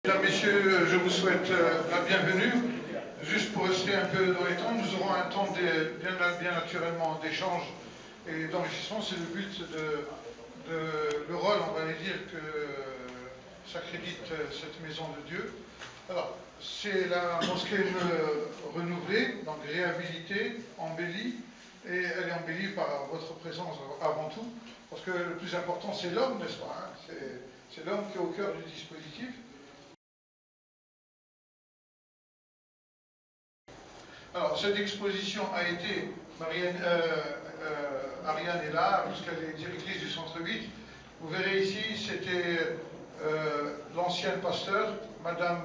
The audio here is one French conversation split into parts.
Mesdames, Messieurs, je vous souhaite la bienvenue. Juste pour rester un peu dans les temps, nous aurons un temps bien naturellement d'échange et d'enrichissement. C'est le but de le rôle, on va dire, que s'accrédite cette maison de Dieu. Alors, c'est la mosquée renouvelée, donc réhabilitée, embellie, et elle est embellie par votre présence avant tout, parce que le plus important c'est l'homme, n'est-ce pas, hein? C'est l'homme qui est au cœur du dispositif. Alors, cette exposition a été, Ariane est là, puisqu'elle est directrice du Centre 8. Vous verrez ici, c'était l'ancienne pasteur, Madame,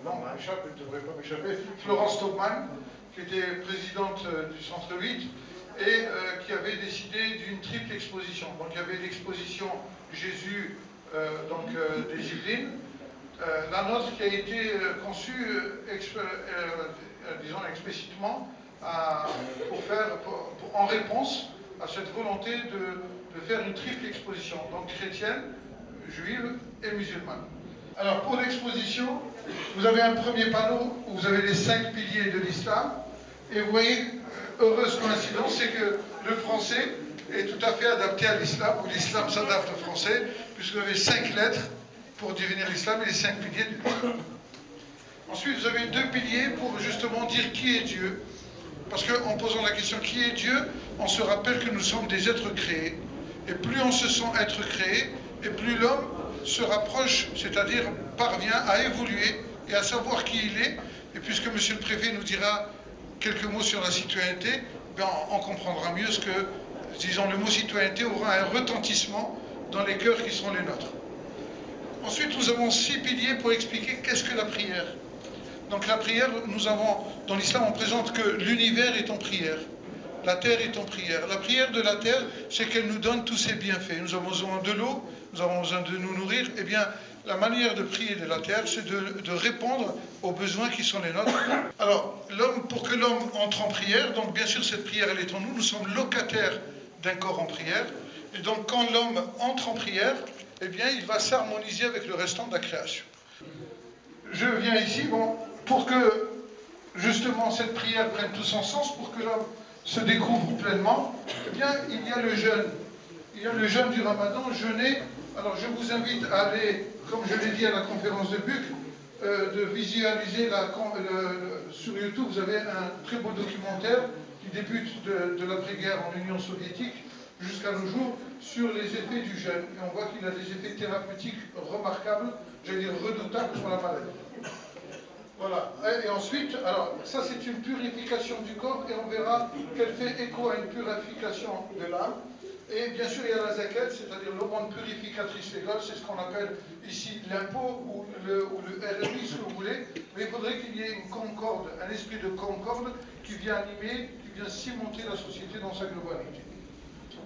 non, elle ne devrait pas m'échapper, Florence Taubman, qui était présidente du Centre 8 et qui avait décidé d'une triple exposition. Donc, il y avait l'exposition Jésus des Yvelines, la nôtre qui a été conçue, disons explicitement, en réponse à cette volonté de faire une triple exposition, donc chrétienne, juive et musulmane. Alors pour l'exposition, vous avez un premier panneau où vous avez les 5 piliers de l'islam, et vous voyez, heureuse coïncidence, c'est que le français est tout à fait adapté à l'islam, ou l'islam s'adapte au français, puisque vous avez 5 lettres pour devenir l'islam et les 5 piliers de l'islam. Ensuite, vous avez 2 piliers pour justement dire qui est Dieu. Parce qu'en posant la question qui est Dieu, on se rappelle que nous sommes des êtres créés. Et plus on se sent être créé, et plus l'homme se rapproche, c'est-à-dire parvient à évoluer et à savoir qui il est. Et puisque M. le Préfet nous dira quelques mots sur la citoyenneté, ben on comprendra mieux ce que, disons, le mot citoyenneté aura un retentissement dans les cœurs qui seront les nôtres. Ensuite, nous avons 6 piliers pour expliquer qu'est-ce que la prière. Donc la prière, dans l'islam, on présente que l'univers est en prière. La terre est en prière. La prière de la terre, c'est qu'elle nous donne tous ses bienfaits. Nous avons besoin de l'eau, nous avons besoin de nous nourrir. Eh bien, la manière de prier de la terre, c'est de répondre aux besoins qui sont les nôtres. Alors, pour que l'homme entre en prière, donc bien sûr cette prière, elle est en nous. Nous sommes locataires d'un corps en prière. Et donc quand l'homme entre en prière, eh bien, il va s'harmoniser avec le restant de la création. Je viens ici, pour que justement cette prière prenne tout son sens, pour que l'homme se découvre pleinement, eh bien, il y a le jeûne. Il y a le jeûne du Ramadan, jeûner. Alors, je vous invite à aller, comme je l'ai dit à la conférence de Buc, de visualiser sur YouTube. Vous avez un très beau documentaire qui débute de l'après-guerre en Union soviétique jusqu'à nos jours sur les effets du jeûne. Et on voit qu'il a des effets thérapeutiques remarquables, j'allais dire redoutables pour la maladie. Voilà. Et ensuite, alors ça c'est une purification du corps et on verra qu'elle fait écho à une purification de l'âme. Et bien sûr, il y a la zakat, c'est-à-dire l'aumône purificatrice légale, c'est ce qu'on appelle ici l'impôt ou le RMI, si vous voulez. Mais il faudrait qu'il y ait une concorde, un esprit de concorde qui vient animer, qui vient cimenter la société dans sa globalité.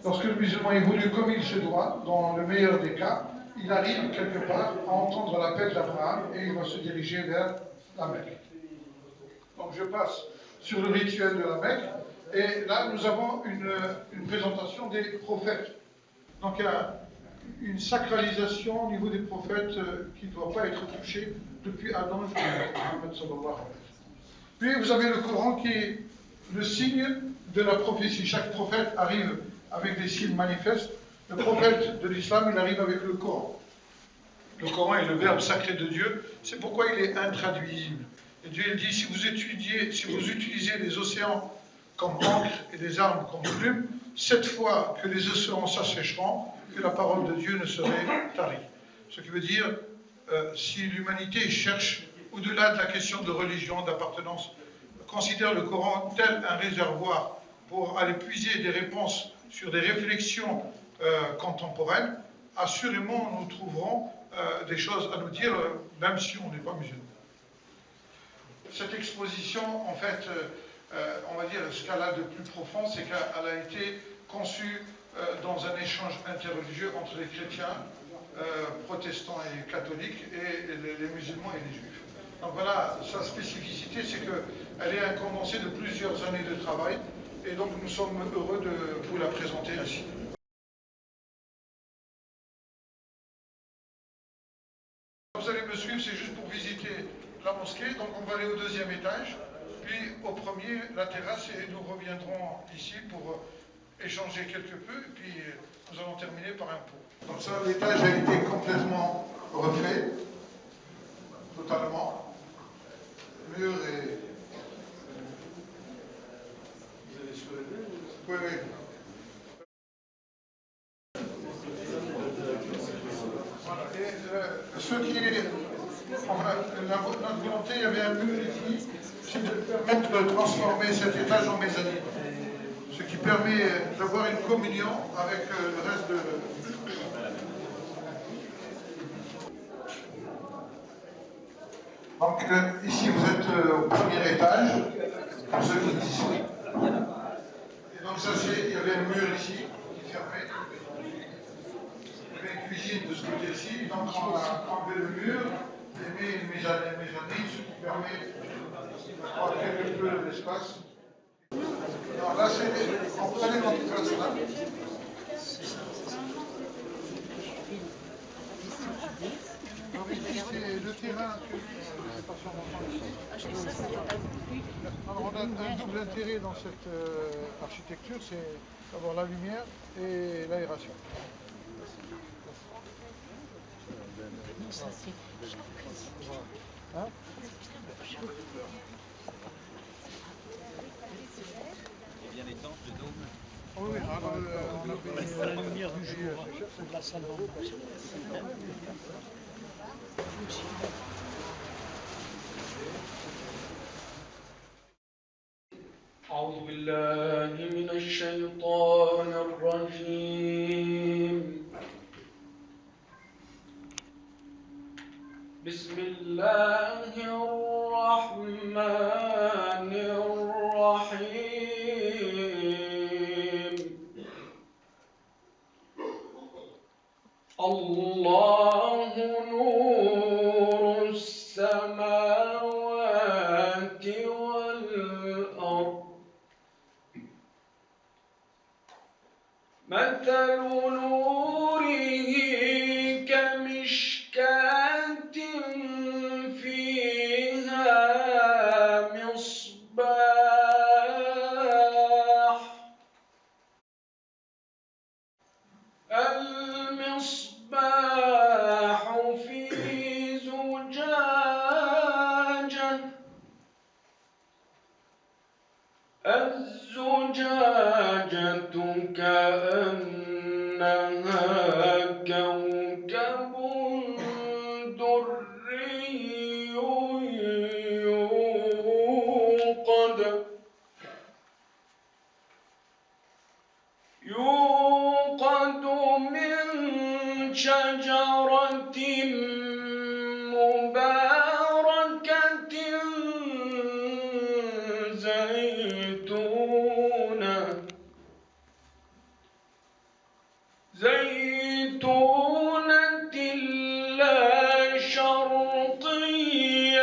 Lorsque le musulman évolue comme il se doit, dans le meilleur des cas, il arrive quelque part à entendre l'appel d'Abraham et il va se diriger vers la Mecque. Donc je passe sur le rituel de la Mecque. Et là, nous avons une présentation des prophètes. Donc il y a une sacralisation au niveau des prophètes qui ne doit pas être touchée depuis Adam jusqu'à Mohammed sallallahu alayhi wa sallam. Puis vous avez le Coran qui est le signe de la prophétie. Chaque prophète arrive avec des signes manifestes. Le prophète de l'islam, il arrive avec le Coran. Le Coran est le verbe sacré de Dieu. C'est pourquoi il est intraduisible. Et Dieu il dit, si vous utilisez les océans comme encre et des armes comme plumes, cette fois que les océans s'assécheront, que la parole de Dieu ne serait tarie. Ce qui veut dire, si l'humanité cherche, au-delà de la question de religion, d'appartenance, considère le Coran tel un réservoir pour aller puiser des réponses sur des réflexions contemporaines, assurément nous trouverons des choses à nous dire, même si on n'est pas musulman. Cette exposition, en fait, on va dire, ce qu'elle a de plus profond, c'est qu'elle a été conçue dans un échange interreligieux entre les chrétiens, protestants et catholiques, et les musulmans et les juifs. Donc voilà, sa spécificité, c'est qu'elle est un condensé de plusieurs années de travail, et donc nous sommes heureux de vous la présenter ainsi. vous allez me suivre, c'est juste pour visiter la mosquée. Donc on va aller au deuxième étage, puis au premier, la terrasse, et nous reviendrons ici pour échanger quelque peu, et puis nous allons terminer par un pot. Donc ça, l'étage a été complètement refait, totalement. Le mur est... Vous allez soulever? Oui, oui. Voilà. Et ce qui est... Enfin, notre volonté, il y avait un mur ici, c'est de permettre de transformer cet étage en mezzanine. Ce qui permet d'avoir une communion avec le reste de... Donc ici vous êtes au premier étage, pour ceux qui disent ici. Et donc ça c'est, il y avait un mur ici qui fermait. Il y avait une cuisine de ce côté-ci, donc on a enlevé le mur et mis une mezzanine, ce qui permet d'avoir quelque peu d'espace. Alors là c'est, on prenait notre place là. Donc ici c'est le terrain que je sais pas si on entend ici. Alors on a un double intérêt dans cette architecture, c'est d'avoir la lumière et l'aération. Ça c'est Hein? Et bien les tentes, le dôme. Oui, alors on a fait la lumière du jour de la salle d'en bas. أعوذ بالله من الشيطان الرجيم. بسم الله الرحمن الرحيم. الله نور السماوات والأرض. مثل نوره كمشكاة فيها مصباح. المصباح في زجاجة. الزجاجة كأنها كوكب دري يوقد من شجرة مباركة زيتونة لا شرقية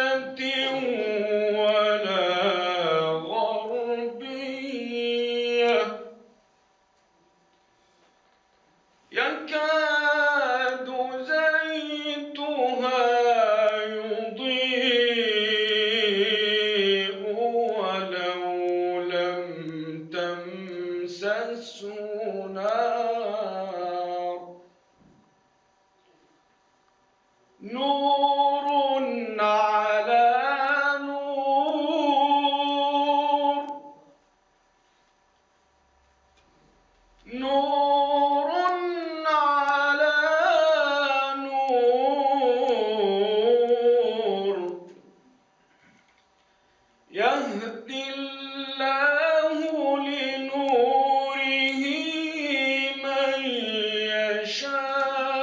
ولا غربية يكاد زيتها يضيء ولو لم تمسسه نار. نور على نور. نور على نور. يهدي الله لنوره من يشاء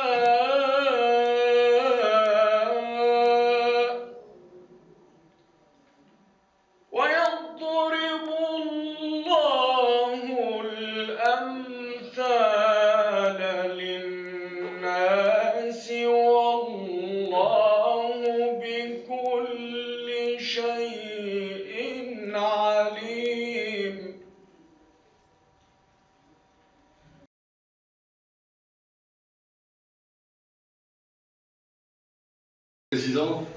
Président,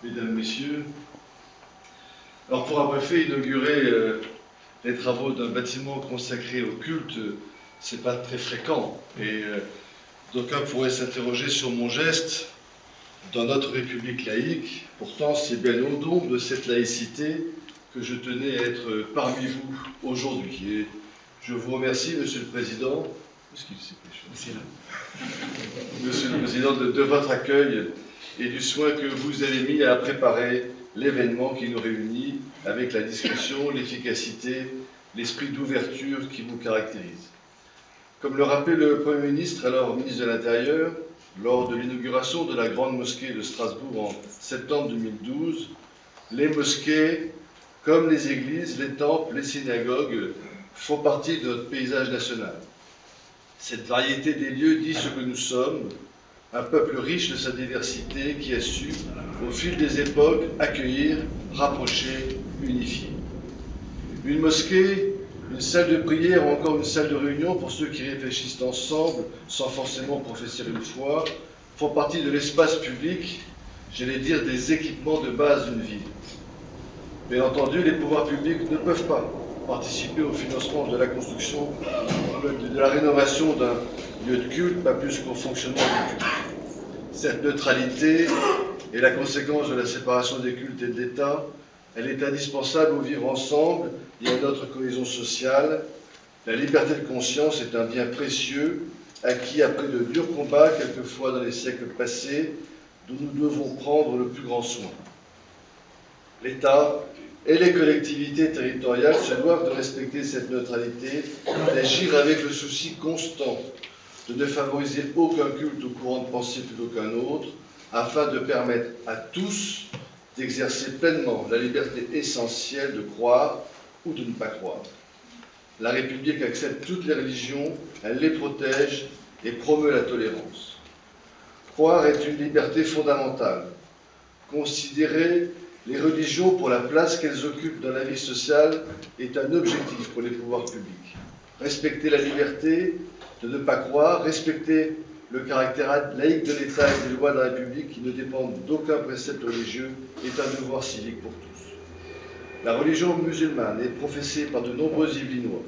Mesdames, Messieurs, alors pour avoir fait inaugurer les travaux d'un bâtiment consacré au culte, c'est pas très fréquent et d'aucuns pourraient s'interroger sur mon geste dans notre République laïque. Pourtant, c'est bien au don de cette laïcité que je tenais à être parmi vous aujourd'hui. Et je vous remercie, Monsieur le Président, Monsieur le Président, de votre accueil et du soin que vous avez mis à préparer l'événement qui nous réunit avec la discussion, l'efficacité, l'esprit d'ouverture qui vous caractérise. Comme le rappelait le Premier ministre, alors ministre de l'Intérieur, lors de l'inauguration de la Grande Mosquée de Strasbourg en septembre 2012, les mosquées, comme les églises, les temples, les synagogues, font partie de notre paysage national. Cette variété des lieux dit ce que nous sommes, un peuple riche de sa diversité qui a su, au fil des époques, accueillir, rapprocher, unifier. Une mosquée, une salle de prière ou encore une salle de réunion pour ceux qui réfléchissent ensemble sans forcément professer une foi, font partie de l'espace public, j'allais dire des équipements de base d'une ville. Bien entendu, les pouvoirs publics ne peuvent pas participer au financement de la construction, de la rénovation d'un lieu de culte, pas plus qu'au fonctionnement du culte. Cette neutralité est la conséquence de la séparation des cultes et de l'État. Elle est indispensable au vivre ensemble et à notre cohésion sociale. La liberté de conscience est un bien précieux, acquis après de durs combats, quelquefois dans les siècles passés, dont nous devons prendre le plus grand soin. L'État et les collectivités territoriales se doivent de respecter cette neutralité, d'agir avec le souci constant de ne favoriser aucun culte ou courant de pensée plutôt qu'un autre, afin de permettre à tous d'exercer pleinement la liberté essentielle de croire ou de ne pas croire. La République accepte toutes les religions, elle les protège et promeut la tolérance. Croire est une liberté fondamentale. Considérer les religions pour la place qu'elles occupent dans la vie sociale est un objectif pour les pouvoirs publics. Respecter la liberté de ne pas croire, respecter le caractère laïque de l'État et des lois de la République qui ne dépendent d'aucun précepte religieux est un devoir civique pour tous. La religion musulmane est professée par de nombreux Yvelinois.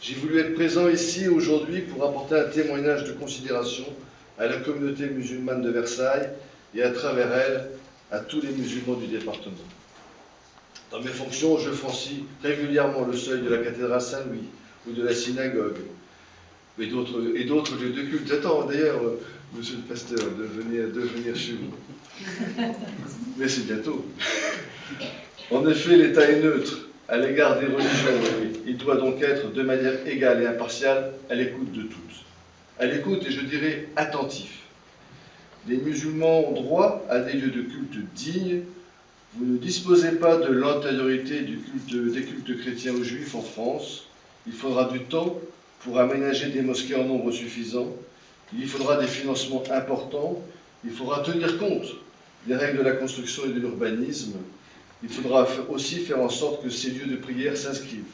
J'ai voulu être présent ici aujourd'hui pour apporter un témoignage de considération à la communauté musulmane de Versailles et à travers elle à tous les musulmans du département. Dans mes fonctions, je franchis régulièrement le seuil de la cathédrale Saint-Louis ou de la synagogue et d'autres lieux de culte. J'attends d'ailleurs, monsieur le pasteur, de venir chez vous. Mais c'est bientôt. En effet, l'État est neutre à l'égard des religions. Il doit donc être de manière égale et impartiale à l'écoute de toutes. À l'écoute, et je dirais attentif. Les musulmans ont droit à des lieux de culte dignes. Vous ne disposez pas de l'antériorité des cultes chrétiens aux juifs en France. Il faudra du temps pour aménager des mosquées en nombre suffisant. Il y faudra des financements importants. Il faudra tenir compte des règles de la construction et de l'urbanisme. Il faudra aussi faire en sorte que ces lieux de prière s'inscrivent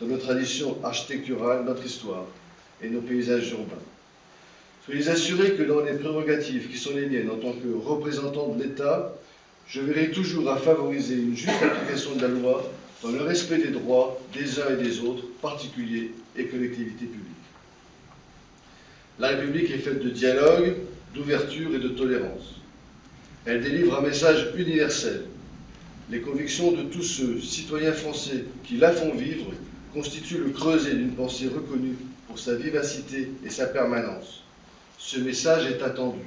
dans nos traditions architecturales, notre histoire et nos paysages urbains. Soyez assurés que dans les prérogatives qui sont les miennes en tant que représentant de l'État, je veillerai toujours à favoriser une juste application de la loi dans le respect des droits des uns et des autres, particuliers et collectivités publiques. La République est faite de dialogue, d'ouverture et de tolérance. Elle délivre un message universel. Les convictions de tous ceux, citoyens français, qui la font vivre, constituent le creuset d'une pensée reconnue pour sa vivacité et sa permanence. Ce message est attendu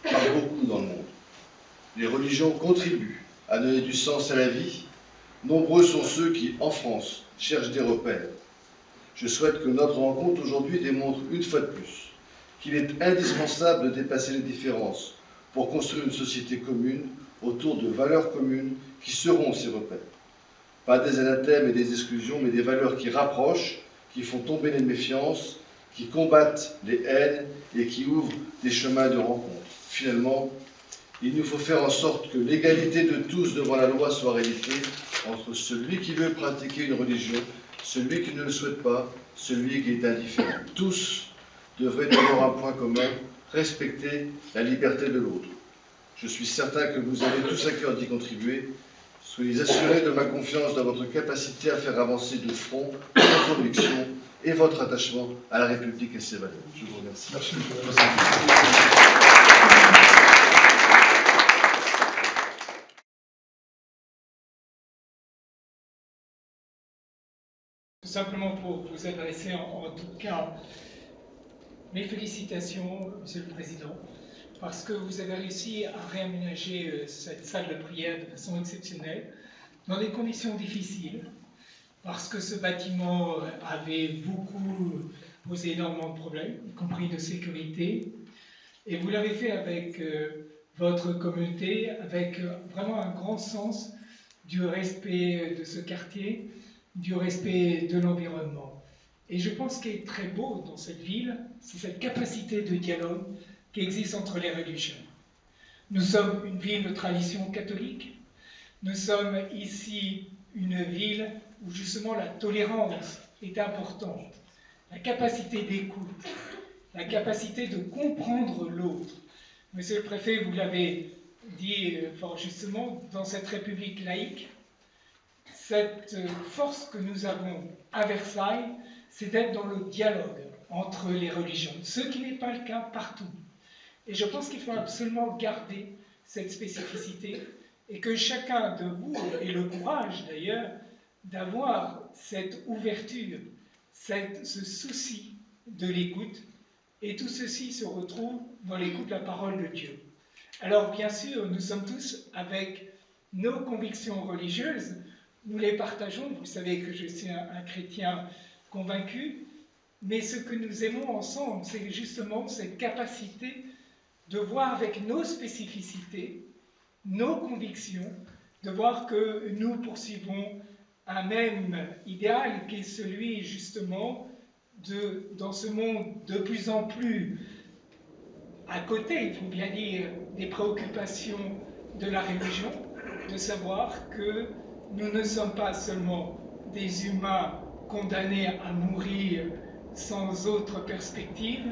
par beaucoup dans le monde. Les religions contribuent à donner du sens à la vie. Nombreux sont ceux qui, en France, cherchent des repères. Je souhaite que notre rencontre aujourd'hui démontre une fois de plus qu'il est indispensable de dépasser les différences pour construire une société commune autour de valeurs communes qui seront ces repères. Pas des anathèmes et des exclusions, mais des valeurs qui rapprochent, qui font tomber les méfiances, qui combattent les haines et qui ouvrent des chemins de rencontre. Finalement, il nous faut faire en sorte que l'égalité de tous devant la loi soit réalité entre celui qui veut pratiquer une religion, celui qui ne le souhaite pas, celui qui est indifférent. Tous devraient avoir un point commun, respecter la liberté de l'autre. Je suis certain que vous avez tous à cœur d'y contribuer. Soyez assurés de ma confiance dans votre capacité à faire avancer de front vos convictions et votre attachement à la République et ses valeurs. Je vous remercie. Merci. Tout simplement pour vous adresser en tout cas mes félicitations, Monsieur le Président, parce que vous avez réussi à réaménager cette salle de prière de façon exceptionnelle, dans des conditions difficiles, parce que ce bâtiment avait posé énormément de problèmes, y compris de sécurité, et vous l'avez fait avec votre communauté, avec vraiment un grand sens du respect de ce quartier, du respect de l'environnement. Et je pense qu'il est très beau dans cette ville, c'est cette capacité de dialogue qui existe entre les religions. Nous sommes une ville de tradition catholique, nous sommes ici une ville où justement la tolérance est importante, la capacité d'écoute, la capacité de comprendre l'autre. Monsieur le préfet, vous l'avez dit fort justement, dans cette république laïque, cette force que nous avons à Versailles, c'est d'être dans le dialogue entre les religions, ce qui n'est pas le cas partout. Et je pense qu'il faut absolument garder cette spécificité et que chacun de vous ait le courage d'ailleurs d'avoir cette ouverture, ce souci de l'écoute, et tout ceci se retrouve dans l'écoute de la parole de Dieu. Alors bien sûr, nous sommes tous avec nos convictions religieuses, nous les partageons, vous savez que je suis un chrétien convaincu, mais ce que nous aimons ensemble, c'est justement cette capacité de voir avec nos spécificités, nos convictions, de voir que nous poursuivons un même idéal qui est celui justement dans ce monde de plus en plus à côté, il faut bien dire, des préoccupations de la religion, de savoir que nous ne sommes pas seulement des humains condamnés à mourir sans autre perspective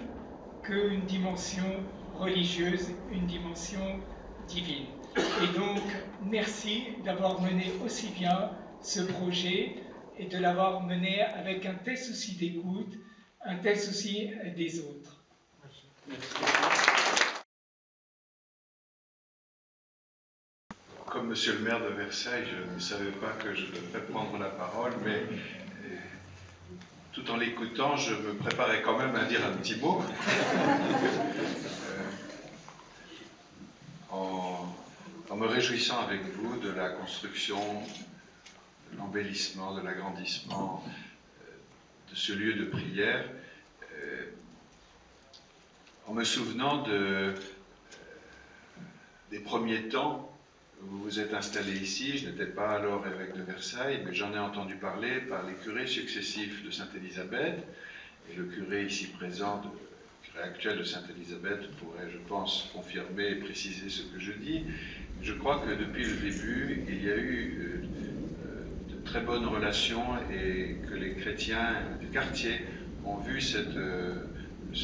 qu'une dimension religieuse, une dimension divine. Et donc, merci d'avoir mené aussi bien ce projet et de l'avoir mené avec un tel souci d'écoute, un tel souci des autres. Comme monsieur le maire de Versailles, je ne savais pas que je devrais prendre la parole, mais tout en l'écoutant, je me préparais quand même à dire un petit mot. En me réjouissant avec vous de la construction, de l'embellissement, de l'agrandissement de ce lieu de prière, en me souvenant des premiers temps où vous vous êtes installé ici. Je n'étais pas alors évêque de Versailles, mais j'en ai entendu parler par les curés successifs de Sainte-Élisabeth, et le curé ici présent, le curé actuel de Sainte-Élisabeth, pourrait, je pense, confirmer et préciser ce que je dis. Je crois que depuis le début, il y a eu de très bonnes relations et que les chrétiens du quartier ont vu ce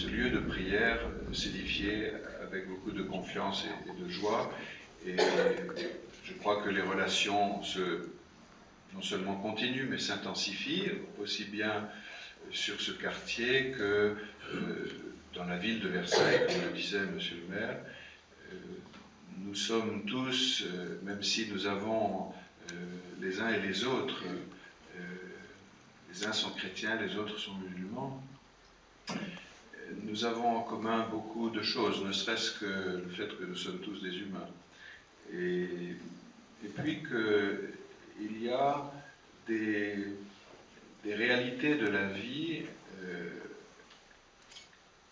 lieu de prière s'édifier avec beaucoup de confiance et de joie. Et je crois que les relations non seulement continuent, mais s'intensifient, aussi bien sur ce quartier que dans la ville de Versailles, comme le disait monsieur le maire. Nous sommes tous, même si nous avons les uns et les autres, les uns sont chrétiens, les autres sont musulmans, nous avons en commun beaucoup de choses, ne serait-ce que le fait que nous sommes tous des humains. Et puis qu'il y a des réalités de la vie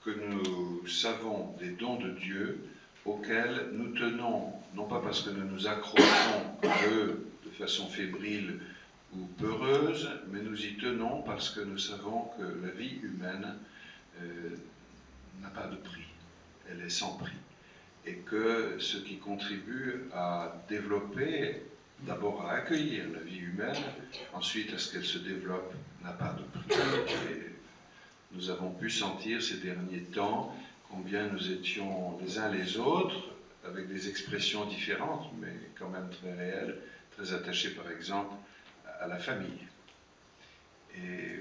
que nous savons, des dons de Dieu, auxquels nous tenons, non pas parce que nous nous accrochons à eux de façon fébrile ou peureuse, mais nous y tenons parce que nous savons que la vie humaine n'a pas de prix, elle est sans prix. Et que ce qui contribue à développer, d'abord à accueillir la vie humaine, ensuite à ce qu'elle se développe, n'a pas de prix. Et nous avons pu sentir ces derniers temps combien nous étions les uns les autres avec des expressions différentes, mais quand même très réelles, très attachés par exemple à la famille. Et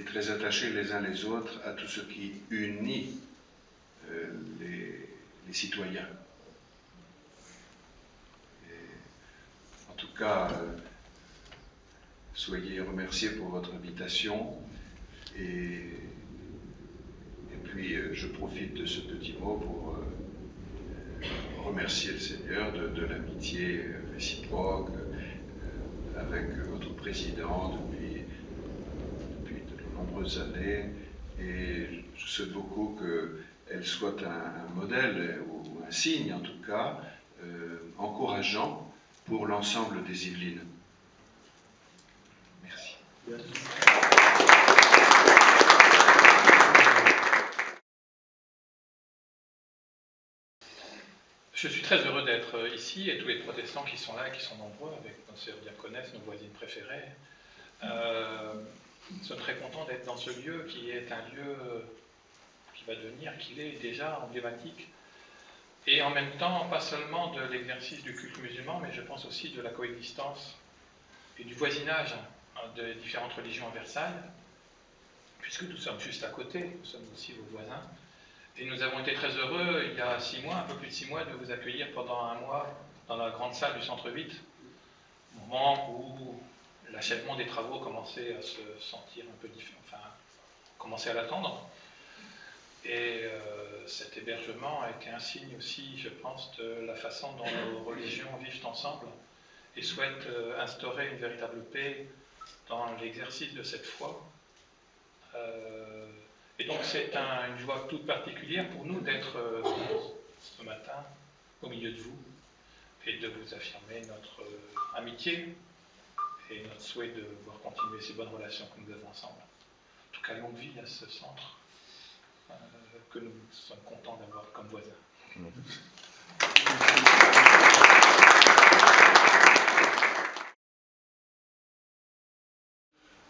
très attachés les uns les autres à tout ce qui unit les citoyens. En tout cas, soyez remerciés pour votre invitation et puis je profite de ce petit mot pour remercier le Seigneur de l'amitié réciproque avec votre président depuis de nombreuses années, et je souhaite beaucoup qu'elle soit un modèle ou un signe en tout cas encourageant pour l'ensemble des Yvelines. Merci. Je suis très heureux d'être ici et tous les protestants qui sont là et qui sont nombreux, avec notre sœur diaconesse, nos voisines préférées. Nous sommes très contents d'être dans ce lieu qui est un lieu qui va devenir, qu'il est déjà emblématique. Et en même temps, pas seulement de l'exercice du culte musulman, mais je pense aussi de la coexistence et du voisinage des différentes religions à Versailles, puisque nous sommes juste à côté, nous sommes aussi vos voisins. Et nous avons été très heureux, il y a 6 mois, un peu plus de 6 mois, de vous accueillir pendant un mois dans la grande salle du centre-ville, au moment où l'achèvement des travaux commençait à se sentir un peu différent, enfin, commençait à l'attendre. Et cet hébergement a été un signe aussi, je pense, de la façon dont nos religions vivent ensemble et souhaitent instaurer une véritable paix dans l'exercice de cette foi. Et donc c'est une joie toute particulière pour nous d'être ce matin au milieu de vous et de vous affirmer notre amitié et notre souhait de voir continuer ces bonnes relations que nous avons ensemble. En tout cas, longue vie à ce centre que nous sommes contents d'avoir comme voisins.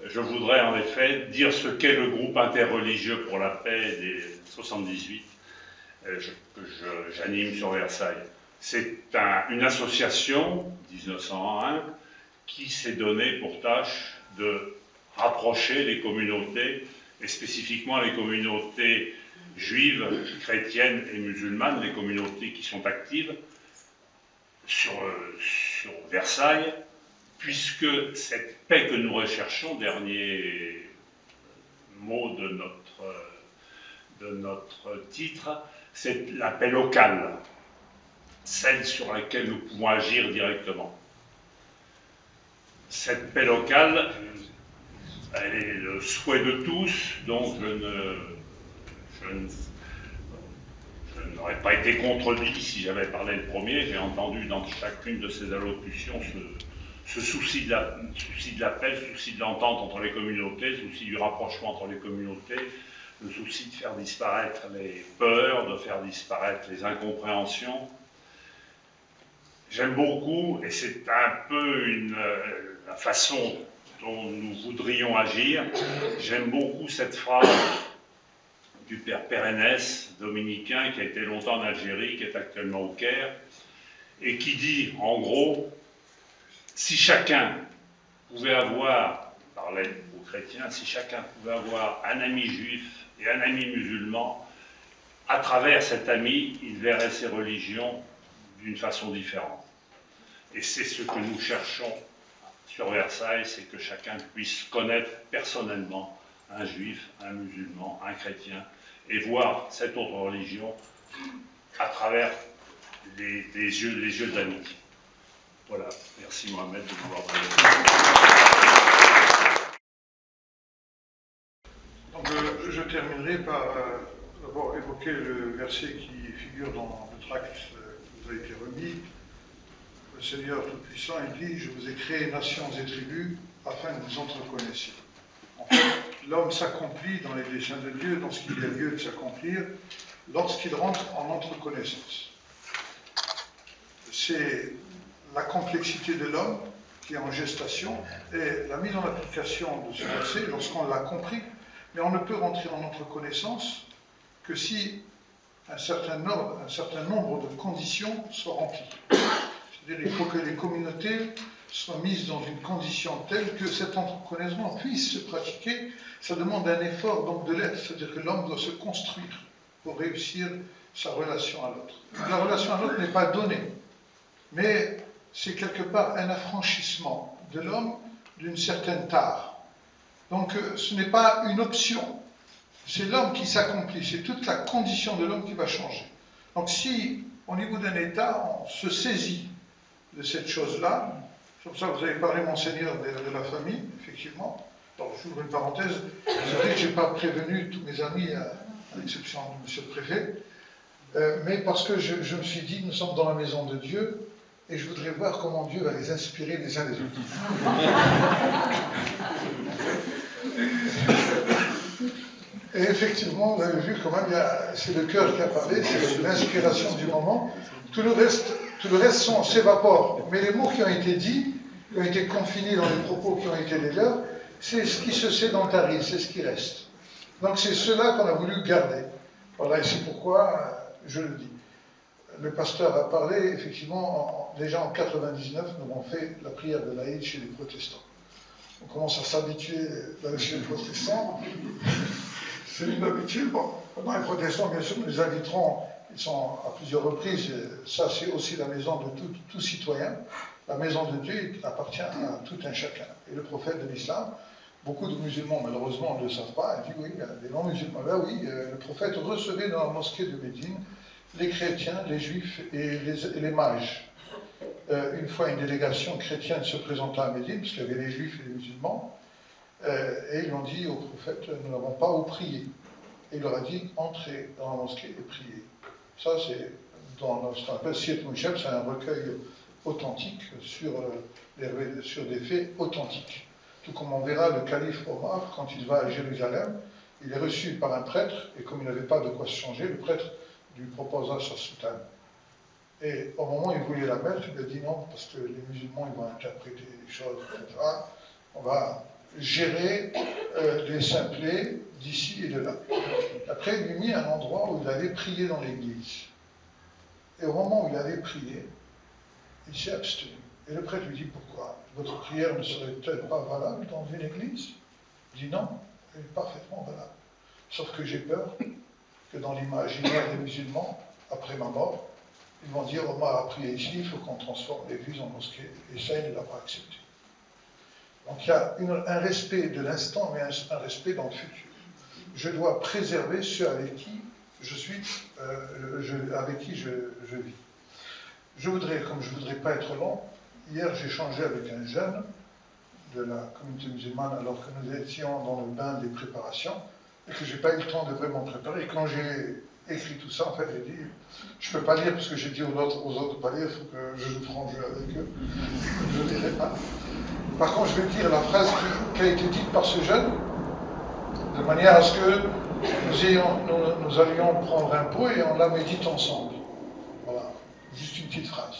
Je voudrais en effet dire ce qu'est le groupe interreligieux pour la paix des 78 que j'anime sur Versailles. C'est une association, 1901, qui s'est donné pour tâche de rapprocher les communautés, et spécifiquement les communautés juives, chrétiennes et musulmanes, les communautés qui sont actives sur Versailles, puisque cette paix que nous recherchons, dernier mot de notre titre, c'est la paix locale, celle sur laquelle nous pouvons agir directement. Cette paix locale, elle est le souhait de tous, donc je n'aurais pas été contredit si j'avais parlé le premier. J'ai entendu dans chacune de ces allocutions ce souci de la paix, le souci de l'entente entre les communautés, le souci du rapprochement entre les communautés, le souci de faire disparaître les peurs, de faire disparaître les incompréhensions. J'aime beaucoup, et c'est un peu la façon dont nous voudrions agir, j'aime beaucoup cette phrase du père Pérenès, dominicain, qui a été longtemps en Algérie, qui est actuellement au Caire, et qui dit, en gros, si chacun pouvait avoir, il parlait aux chrétiens, si chacun pouvait avoir un ami juif et un ami musulman, à travers cet ami, il verrait ses religions d'une façon différente. Et c'est ce que nous cherchons sur Versailles, c'est que chacun puisse connaître personnellement un juif, un musulman, un chrétien, et voir cette autre religion à travers les yeux de l'amitié. Voilà, merci Mohamed de m'avoir parlé. Donc je terminerai par d'abord évoquer le verset qui figure dans le tract qui vous a été remis. Le Seigneur Tout-Puissant, il dit « Je vous ai créé nations et tribus afin que vous entreconnaissiez ». En fait, l'homme s'accomplit dans les desseins de Dieu, dans ce qu'il y a lieu de s'accomplir, lorsqu'il rentre en entreconnaissance. C'est la complexité de l'homme qui est en gestation et la mise en application de ce verset lorsqu'on l'a compris. Mais on ne peut rentrer en entreconnaissance que si un certain nombre de conditions soient remplies. C'est-à-dire qu'il faut que les communautés soient mises dans une condition telle que cet entrepreneuriat puisse se pratiquer. Ça demande un effort donc de l'être, c'est-à-dire que l'homme doit se construire pour réussir sa relation à l'autre. La relation à l'autre n'est pas donnée, mais c'est quelque part un affranchissement de l'homme d'une certaine tare. Donc ce n'est pas une option, c'est l'homme qui s'accomplit, c'est toute la condition de l'homme qui va changer. Donc si, au niveau d'un État, on se saisit de cette chose-là, c'est pour ça que vous avez parlé, Monseigneur, de la famille, effectivement. Alors, j'ouvre une parenthèse, vous savez que je n'ai pas prévenu tous mes amis, à l'exception de Monsieur le Préfet, mais parce que je me suis dit, nous sommes dans la maison de Dieu, et je voudrais voir comment Dieu va les inspirer les uns les autres. Et effectivement, vous avez vu quand même, c'est le cœur qui a parlé, c'est l'inspiration du moment. Tout le reste s'évapore. Mais les mots qui ont été dits, qui ont été confinés dans les propos qui ont été les leurs, c'est ce qui se sédentarise, c'est ce qui reste. Donc c'est cela qu'on a voulu garder. Voilà, et c'est pourquoi je le dis. Le pasteur a parlé, effectivement, déjà en 99, nous avons fait la prière de l'Aïd chez les protestants. On commence à s'habituer chez les protestants. C'est une habitude. Bon, pendant les protestants, bien sûr, nous les inviterons, ils sont à plusieurs reprises. Ça, c'est aussi la maison de tout citoyen. La maison de Dieu appartient à tout un chacun. Et le prophète de l'islam, beaucoup de musulmans, malheureusement, ne le savent pas. Il dit oui, il y a des non-musulmans. Là, oui, le prophète recevait dans la mosquée de Médine les chrétiens, les juifs et les mages. Une fois, une délégation chrétienne se présenta à Médine, parce qu'il y avait les juifs et les musulmans, et ils ont dit au prophète, nous n'avons pas où prier. Et il leur a dit, entrez dans la mosquée et priez. Ça, c'est dans ce qu'on appelle Siet Moucheb, c'est un recueil authentique sur des faits authentiques. Tout comme on verra le calife Omar, quand il va à Jérusalem, il est reçu par un prêtre, et comme il n'avait pas de quoi se changer, le prêtre lui proposa sa soutane. Et au moment où il voulait la mettre, il a dit non, parce que les musulmans ils vont interpréter les choses, etc. On va gérer les simplets d'ici et de là. Après, il lui mit un endroit où il allait prier dans l'église. Et au moment où il allait prier, il s'est abstenu. Et le prêtre lui dit pourquoi? Votre prière ne serait-elle pas valable dans une église? Il dit non, elle est parfaitement valable. Sauf que j'ai peur que dans l'imaginaire des musulmans, après ma mort, ils vont dire Omar a prié ici, il faut qu'on transforme l'église en mosquée. Et ça, il ne l'a pas accepté. Donc il y a un respect de l'instant, mais un respect dans le futur. Je dois préserver ceux avec qui je suis, avec qui je vis. Je voudrais, comme je ne voudrais pas être long, hier j'ai échangé avec un jeune de la communauté musulmane alors que nous étions dans le bain des préparations et que je n'ai pas eu le temps de vraiment préparer. Et quand j'ai écrit tout ça, en fait, j'ai dit, je ne peux pas lire parce que j'ai dit aux autres de pas lire, il faut que je joue franc jeu avec eux. Je ne lirai pas. Par contre, je vais dire la phrase qui a été dite par ce jeune, de manière à ce que nous allions prendre un pot et on la médite ensemble. Voilà, juste une petite phrase.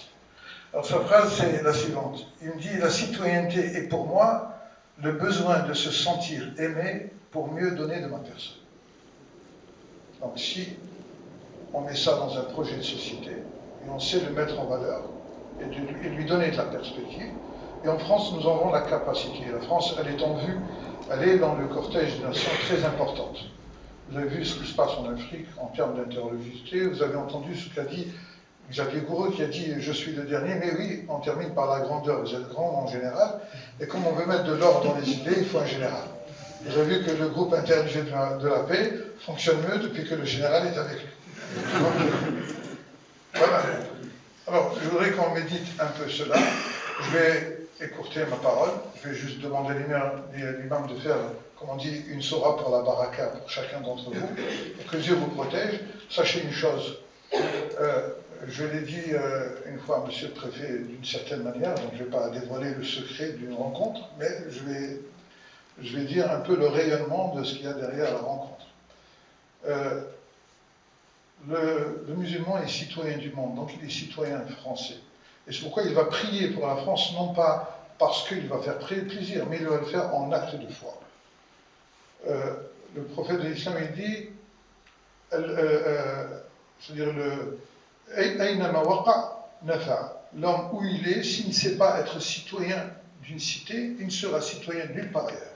Alors sa phrase, c'est la suivante. Il me dit, la citoyenneté est pour moi le besoin de se sentir aimé pour mieux donner de ma personne. Donc si on met ça dans un projet de société, et on sait le mettre en valeur, et lui donner de la perspective, et en France, nous avons la capacité. La France, elle est en vue, elle est dans le cortège de nations très importantes. Vous avez vu ce qui se passe en Afrique en termes d'interlogicité, vous avez entendu ce qu'a dit Xavier Goureux qui a dit « je suis le dernier », mais oui, on termine par la grandeur, vous êtes grand en général, et comme on veut mettre de l'ordre dans les idées, il faut un général. Vous avez vu que le groupe interreligieux de la paix fonctionne mieux depuis que le général est avec lui. Voilà. Alors, je voudrais qu'on médite un peu cela. Je vais écourter ma parole. Je vais juste demander à l'imam de faire, comme on dit, une sora pour la baraka pour chacun d'entre vous. Et que Dieu vous protège. Sachez une chose. Je l'ai dit une fois à monsieur le préfet d'une certaine manière, donc je ne vais pas dévoiler le secret d'une rencontre, mais je vais dire un peu le rayonnement de ce qu'il y a derrière la rencontre. Le musulman est citoyen du monde, donc il est citoyen français. Et c'est pourquoi il va prier pour la France, non pas parce qu'il va faire plaisir, mais il va le faire en acte de foi. Le prophète de l'islam, il dit C'est-à-dire l'homme où il est, s'il ne sait pas être citoyen d'une cité, il ne sera citoyen de nulle part ailleurs.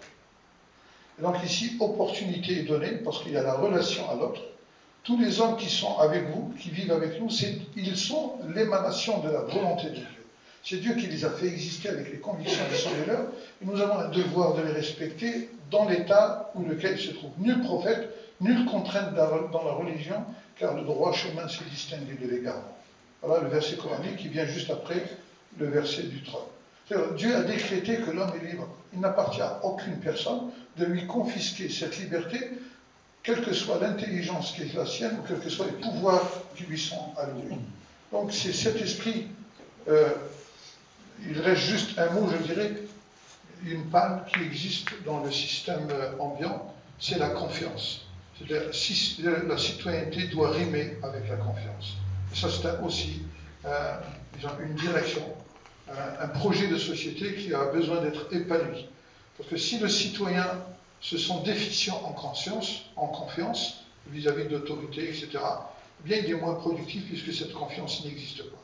Et donc ici, opportunité est donnée parce qu'il y a la relation à l'autre. Tous les hommes qui sont avec vous, qui vivent avec nous, ils sont l'émanation de la volonté de Dieu. C'est Dieu qui les a fait exister avec les convictions qui sont les leurs, et nous avons un devoir de les respecter dans l'état où lequel ils se trouvent. Nul prophète, nulle contrainte dans la religion, car le droit chemin s'est distingué de l'égarement. Voilà le verset coranique qui vient juste après le verset du trône. Dieu a décrété que l'homme est libre. Il n'appartient à aucune personne de lui confisquer cette liberté, quelle que soit l'intelligence qui est la sienne, ou quels que soient les pouvoirs qui lui sont alloués. Donc c'est cet esprit, il reste juste un mot, je dirais, une panne qui existe dans le système ambiant, c'est la confiance. C'est-à-dire, la citoyenneté doit rimer avec la confiance. Et ça, c'est aussi une direction, un projet de société qui a besoin d'être épanoui. Parce que si le citoyen se sent déficient en confiance vis-à-vis de l'autorité, etc., eh bien il est moins productif puisque cette confiance n'existe pas.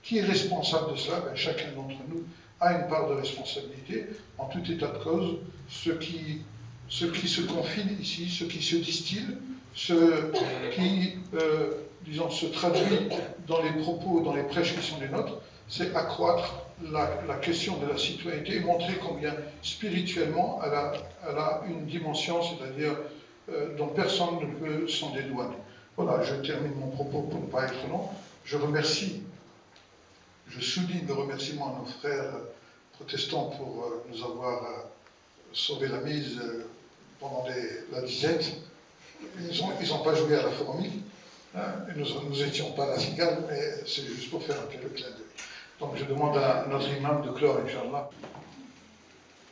Qui est responsable de cela? Chacun d'entre nous a une part de responsabilité. En tout état de cause, ce qui se confine ici, ce qui se distille, ce qui, se traduit dans les propos, dans les prêches qui sont les nôtres, c'est accroître la question de la citoyenneté et montrer combien spirituellement elle a une dimension, c'est-à-dire dont personne ne peut s'en dédouaner. Voilà, je termine mon propos pour ne pas être long. Je souligne le remerciement à nos frères protestants pour nous avoir sauvé la mise pendant la disette. Ils n'ont pas joué à la fourmi, et nous n'étions pas la cigale, mais c'est juste pour faire un peu le clin d'œil. Donc je demande à notre imam de clore, Inch'Allah.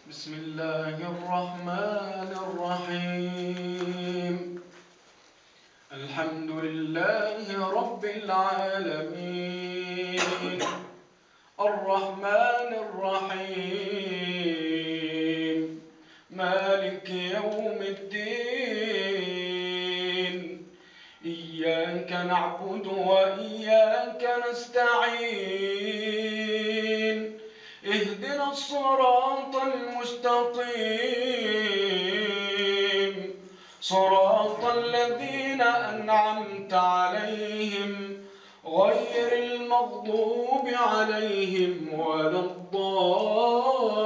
Bismillahirrahmanirrahim. Alhamdulillahi Rabbil Alamin. Ar-Rahmanir-Rahim. Malik Yawmiddin. إياك نعبد وإياك نستعين اهدنا الصراط المستقيم صراط الذين أنعمت عليهم غير المغضوب عليهم ولا الضالين